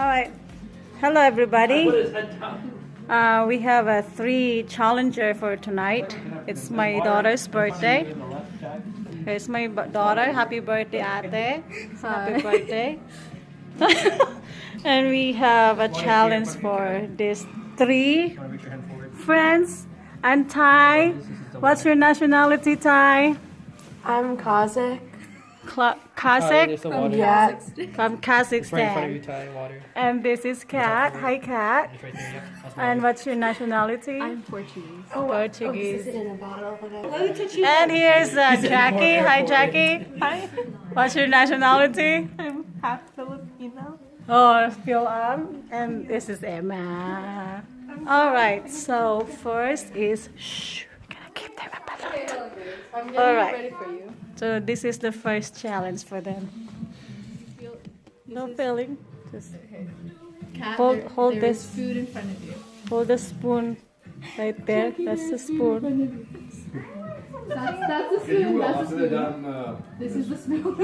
All right. Hello, everybody. We have a 3 challenger for tonight. It's my daughter's birthday. Here's my daughter. Happy birthday, Ate. Happy birthday. And we have a challenge for these 3 friends. And Ty, what's your nationality, Ty? I'm Kazakh. Kazakh? From Right in front of you, Kazakhstan. Ty, water. And this is Kat. Hi, Kat. It's right there, yeah. That's And water. what's your nationality? I'm Portuguese. Portuguese. Is it in a bottle? Okay. And here's Jackie. Hi, Jackie. Hi, What's your nationality? I'm half Filipino. Oh, Phil. And this is Emma. All right. So first is we're gonna give them a BALUT. I'm getting All right. ready for you. So this is the first challenge for them. No feeling. Just Kat, Hold there is this. food in front of you. hold the spoon right there. That's the spoon. That's the spoon. That's the spoon. This is the spoon.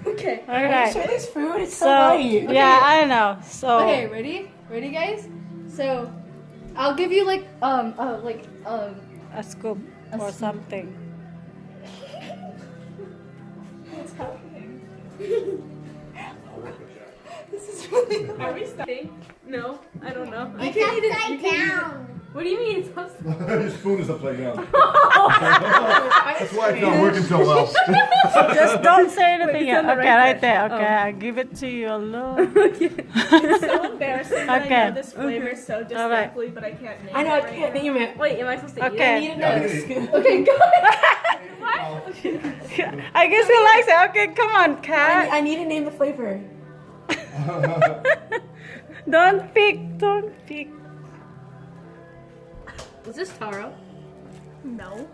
Okay. All right. There's food. It's So yeah, I know. So Okay, ready? Ready, guys? So, I'll give you like a scoop or something. What's happening? This is really. Are we starting? No, I don't know. You can't eat it. You can't eat down. What do you mean it's upside His spoon is upside down. That's why it's not working so well. Just don't say anything yet. on the Okay, right right there. Okay, I'll give it to you alone. It's so embarrassing that Okay. I know this flavor so All right. distinctly, but I can't name I know. it I right can't now. name it. Wait, am I supposed to eat Okay. it? Need Yeah, another you can scoop. Okay, go. I guess he likes it. Okay, come on, Kat. I need to name the flavor. Don't pick. Don't pick. Is this taro? No.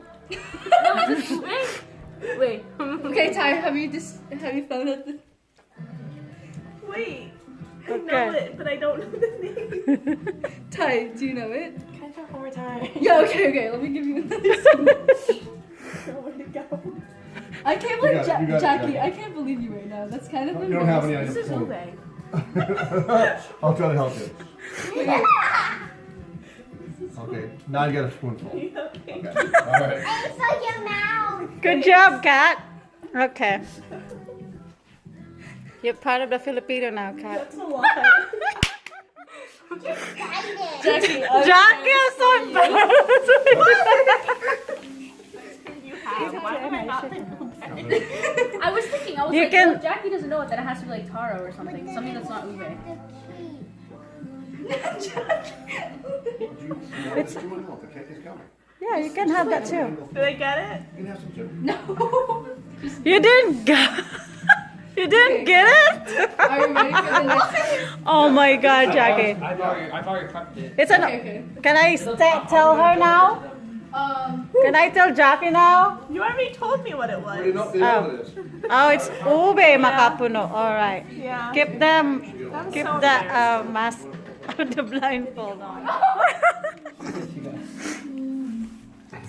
Wait. Okay, Ty, have you found out the? Wait. I Okay. know it, but I don't know the name. Ty, do you know it? Can I talk one more time? Yeah. Okay. Let me give you another scoop. Where to go? I can't believe You got it, Jackie. Jackie. I can't believe you right now. That's kind of You don't have any on This your is spoon. ube. I'll try to help you. Okay. Okay, now you got a spoonful. Okay. Okay, all right. It's like your mouth. Good job, Kat. Okay. You're part of the Filipino now, Kat. That's a lot. Jackie, Jackie is so embarrassed. You have. Why am I not I was thinking. I was You like, can- well, Jackie doesn't know it. That it has to be like taro or something. Something that's not ube. It's- Yeah, you can have that too. Did I get it? You can have some too. No. You didn't get. You didn't get it? Are you ready for the next? Oh my God, Jackie. I've already prepped it. It's an. Okay. Can I tell her now? Can I tell Jackie now? You already told me what it was. You know what it is. Oh, it's ube makapuno. All right. Yeah. Keep them. That was Keep so the embarrassing. mask. The blindfold on.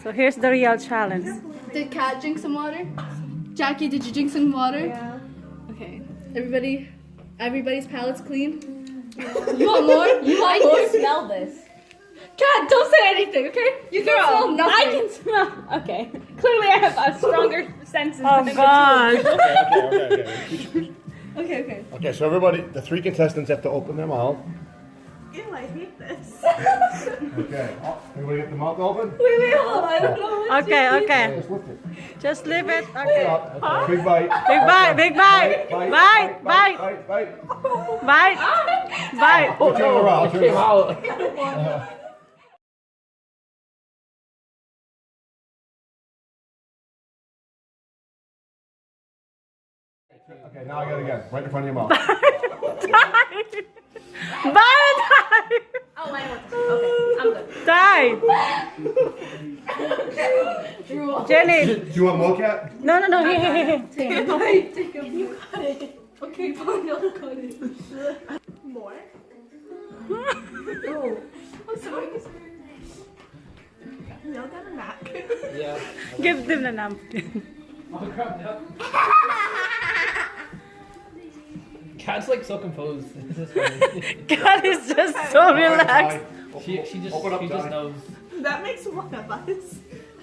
So here's the real challenge. Did Kat drink some water? Jackie, did you drink some water? Yeah. Okay. Everybody's palate's clean. You want more? You want more? Smell this. Kat, don't say anything, okay? You can smell nothing. I can smell. Okay. Clearly, I have a stronger senses. Oh than God. Okay. Okay, so everybody, the 3 contestants have to open their mouth. Ew, I hate this. Okay, everybody get the mouth open? Wait, hold on. I don't know. Okay. Just lift it. Just leave it. Okay. Okay. Big bite. Big bite. Bite. Bite. Bite. Turn it around. Turn it around. Okay, now I got it again. Right in front of your mouth. Bite. Oh, I know what to do. Okay, I'm good. Die. Jenny. Do you want more, Cat? No. Here. Take a bite. You got it. Okay, fine. I'll cut it. More? Oh. I'm sorry. No, got a napkin. Yeah. Give them the napkin. Oh, crap, no. Cat's like so composed. This is funny. Cat is just so relaxed. She just Open up, she just Johnny. knows. That makes one of us.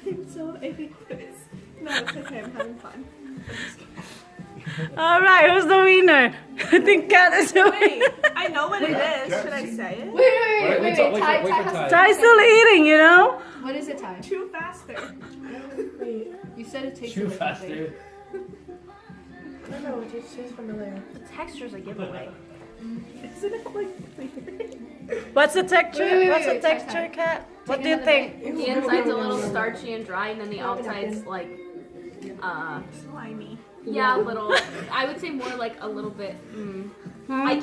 I'm so angry. No, it's okay. I'm having fun. All right, who's the winner? I think Cat is the Wait, winner. I know what it is. Should I say it? Wait for Ty Ty. Ty's still eating, you know? What is it, Ty? Chew faster. You said it takes Chew a little faster. bit. I don't know, it just tastes familiar. The texture's a giveaway. Isn't it like weird? What's the texture? Wait, What's the wait, Ty, texture, Ty. Cat? What Take do you another think? bite. The inside's a little starchy and dry, and then the outside's like, Slimy. yeah, a little. I would say more like a little bit. I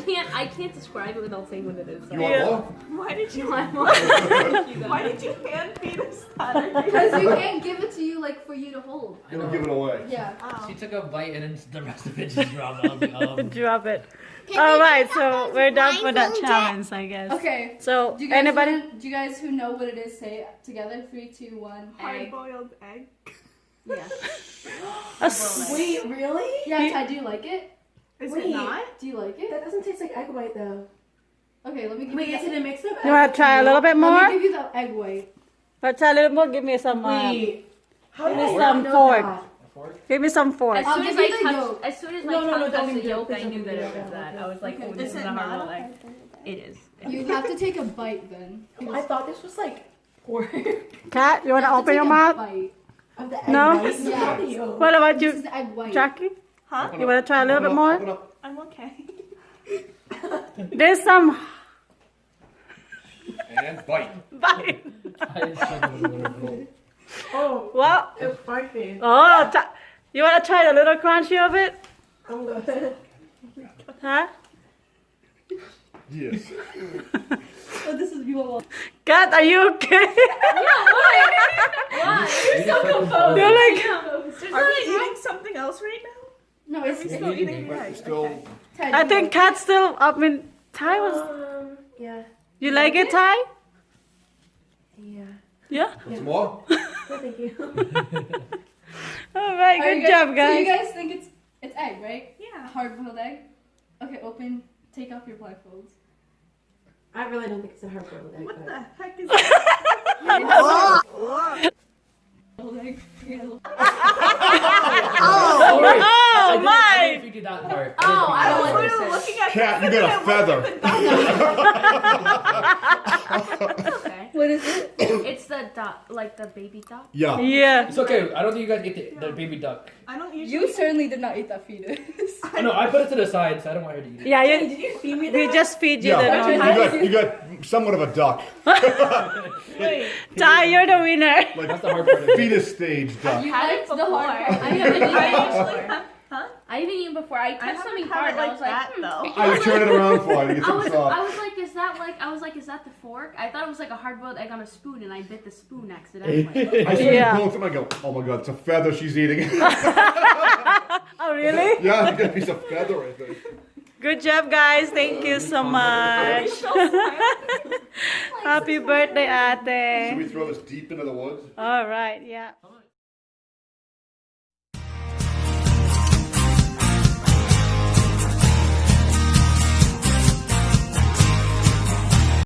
can't describe it without saying what it is. So. You want more? Why did you? I Why did you hand feed us that? Because you can't give it to you like for you to hold. I Don't know. give it away. Yeah. She took a bite and then the rest of it just dropped. I was like, Drop it. All right, so we're done for that challenge, I guess. Okay. So, Do you guys anybody? do you guys who know what it is say it together? 3, 2, 1. Egg. Hard-boiled egg. Yeah. Wait, really? Yeah, Ty, do you like it? Is Wait. it not? Do you like it? That doesn't taste like egg white though. Okay, let me give Wait, you is it a mix of egg? You want to try a little bit Let more? me give you the egg white. Let's try a little more. Give me some. Wait. How give did me I some not know fork. that? Give me some fork. As I'll soon give as I you the touched, yolk. as soon as my No, no, tongue no, touched don't the do it. yolk, I Please knew don't that do it it. was that. I was like, oh, Is this is it a hard not? boiled egg. It is. You have to take a bite then. I thought this was like pork. Cat, you want to have open take your a mouth? bite. Of the egg No? white. Yeah. Ew. What about This you, is the egg white. Jackie? Huh? You want to try a little bit more? Open up. I'm okay. There's some. And bite. Bite. Oh, What? it's spicy. Oh, you want to try a little crunchy of it? I'm good. Huh? Yes. Oh, this is you. Cat, are you okay? You're so composed. You're like, Are we eating something else right now? No, Are it's we still eating the egg? Still. Okay. Ty, I do think you Cat's still. I mean, Ty was. Yeah. You like it, Ty? Yeah. Yeah. Some more? No, thank you. All right. Are you Good job, So guys. you guys think it's egg, right? Yeah. Hard-boiled egg. Okay, open. Take off your blindfolds. I really don't think it's a hard-boiled egg. What but- the heck is that? Boiled egg. Oh my! I figured that part. Oh, I don't We want were this. looking at Cat, you this got a and feather. Okay. What is it? It's the duck, like the baby duck. Yeah. Yeah. It's okay. I don't think you guys ate the baby duck. I don't usually. You certainly did not eat that fetus. No, I put it to the side, so I don't want her to eat it. Yeah, Did you feed me we that? just feed you Yeah. the normal. You got somewhat of a duck. Wait. Ty, you're the winner. Like That's the hard part of it. fetus stage duck. You Had it liked the before. hard I part. haven't eaten I it usually before. have. Huh? I haven't eaten before. I I touched something haven't hard. had it And I was like, that though. I would turn it around for you to get I some was soft. like, is that the fork? I thought it was like a hard-boiled egg on a spoon, and I bit the spoon accidentally. I saw Yeah. you pull something, I go, oh my god, it's a feather she's eating. Oh, really? Yeah, you got a piece of feather, I think. Good job, guys. Thank you so much. Happy birthday, Should Ate. we throw this deep into the woods? All right, yeah.